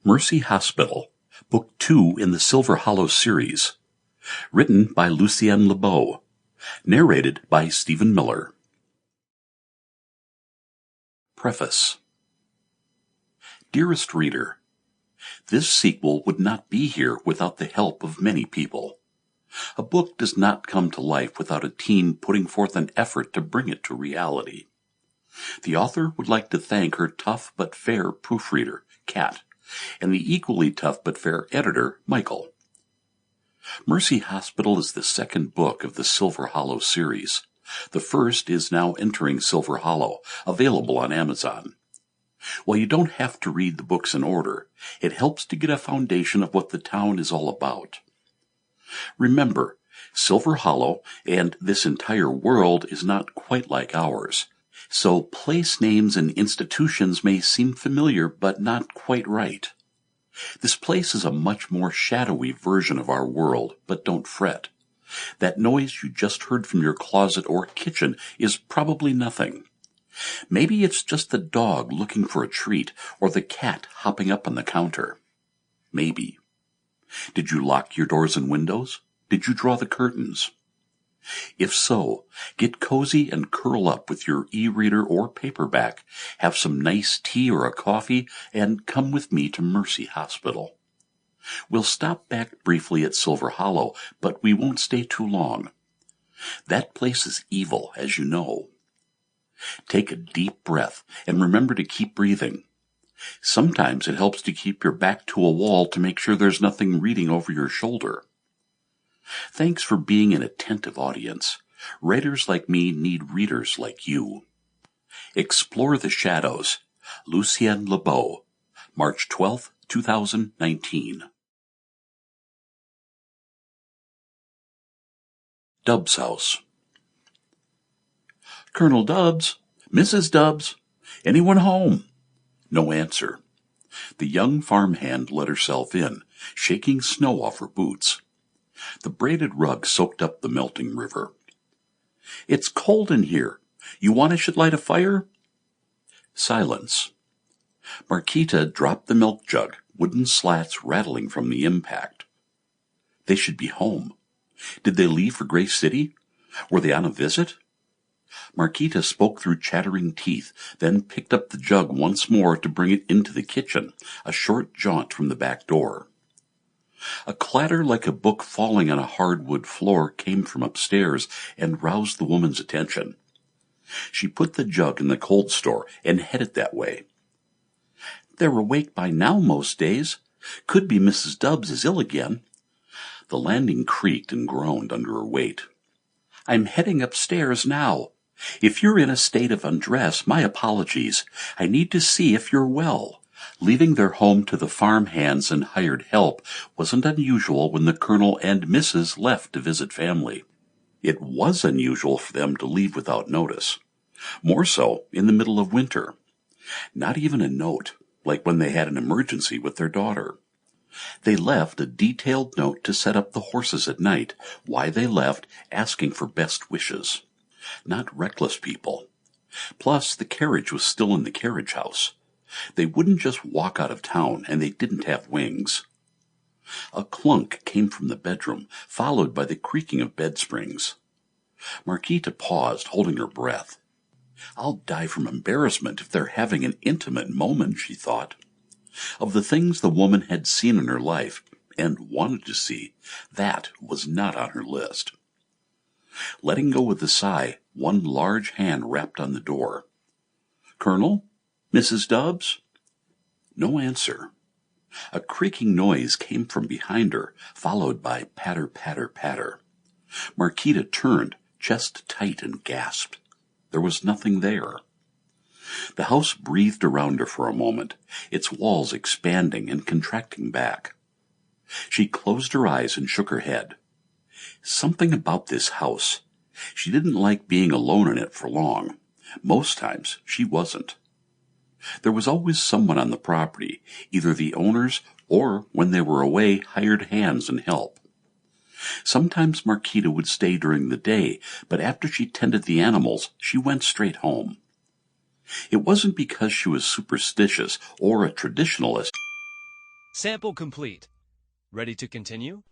Mercy Hospital, Book 2 in the Silver Hollow series. Written by Lucienne Lebeau. Narrated by Stephen Miller. Preface. Dearest reader, this sequel would not be here without the help of many people. A book does not come to life without a team putting forth an effort to bring it to reality. The author would like to thank her tough but fair proofreader, Kat, and the equally tough but fair editor, Michael. Mercy Hospital is the second book of the Silver Hollow series. The first is now entering Silver Hollow, available on Amazon. While you don't have to read the books in order, it helps to get a foundation of what the town is all about. Remember, Silver Hollow and this entire world is not quite like ours. So place names and institutions may seem familiar but not quite right. This place is a much more shadowy version of our world, but don't fret. That noise you just heard from your closet or kitchen is probably nothing. Maybe it's just the dog looking for a treat or the cat hopping up on the counter. Maybe. Did you lock your doors and windows? Did you draw the curtains? If so, get cozy and curl up with your e-reader or paperback, have some nice tea or a coffee, and come with me to Mercy Hospital. We'll stop back briefly at Silver Hollow, but we won't stay too long. That place is evil, as you know. Take a deep breath and remember to keep breathing. Sometimes it helps to keep your back to a wall to make sure there's nothing reading over your shoulder. Thanks for being an attentive audience. Writers like me need readers like you. Explore the Shadows. Lucienne Lebeau. March 12, 2019. Dubbs' house. Colonel Dubbs? Mrs. Dubbs? Anyone home? No answer. The young farmhand let herself in, shaking snow off her boots. The braided rug soaked up the melting river. It's cold in here. You want I should light a fire? Silence. Marquita dropped the milk jug, wooden slats rattling from the impact. They should be home. Did they leave for Gray City? Were they on a visit? Marquita spoke through chattering teeth, then picked up the jug once more to bring it into the kitchen, a short jaunt from the back door. A clatter like a book falling on a hardwood floor came from upstairs and roused the woman's attention. She put the jug in the cold store and headed that way. They're awake by now most days. Could be Mrs. Dubbs is ill again. The landing creaked and groaned under her weight. I'm heading upstairs now. If you're in a state of undress, my apologies. I need to see if you're well. Leaving their home to the farm hands and hired help wasn't unusual when the Colonel and Mrs. left to visit family. It was unusual for them to leave without notice. More so in the middle of winter. Not even a note, like when they had an emergency with their daughter. They left a detailed note to set up the horses at night, why they left, asking for best wishes. Not reckless people. Plus, the carriage was still in the carriage house. They wouldn't just walk out of town, and they didn't have wings. A clunk came from the bedroom, followed by the creaking of bed springs. Marquita paused, holding her breath. I'll die from embarrassment if they're having an intimate moment, she thought. Of the things the woman had seen in her life, and wanted to see, that was not on her list. Letting go with a sigh, one large hand rapped on the door. Colonel? Mrs. Dubbs? No answer. A creaking noise came from behind her, followed by patter, patter, patter. Marquita turned, chest tight, and gasped. There was nothing there. The house breathed around her for a moment, its walls expanding and contracting back. She closed her eyes and shook her head. Something about this house. She didn't like being alone in it for long. Most times she wasn't. There was always someone on the property, either the owners or, when they were away, hired hands and help. Sometimes Marquita would stay during the day, but after she tended the animals, she went straight home. It wasn't because she was superstitious or a traditionalist. Sample complete. Ready to continue?